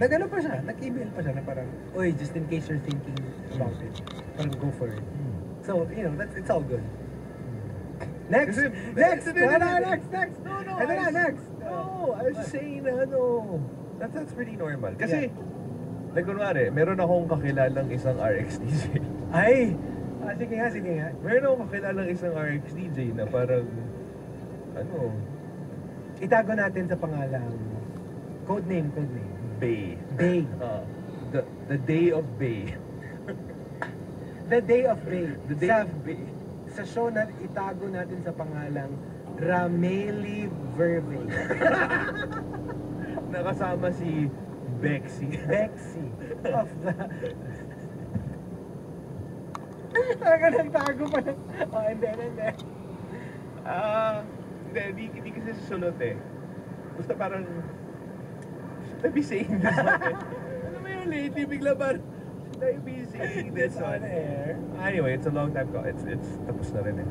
Nag-ano pa siya, nag-email pa siya na parang, oy, just in case you're thinking about it, parang go for it. So, you know, it's all good. Next! Next! No, Ito na, next! No, I was just saying na that's pretty normal. Kasi, like kunwari, meron akong kakilalang isang RX DJ. Ay! Sige nga. Meron akong kakilalang isang RX DJ na parang, Itago natin sa pangalang, codename. Bay. Bay. The day of Bay. The Day of Bay. The day of Bay. Sa show na itago natin sa pangalang Rameli Verve. Nakasama si Bexy. Bexy of the... Nagtago pa na. Oh, hindi. Hindi kasi susunod eh. Basta parang, should I be saying this one? Alam mo yun, lately, bigla parang, should I be saying this on air? Anyway, it's a long time ago. It's tapos na rin eh.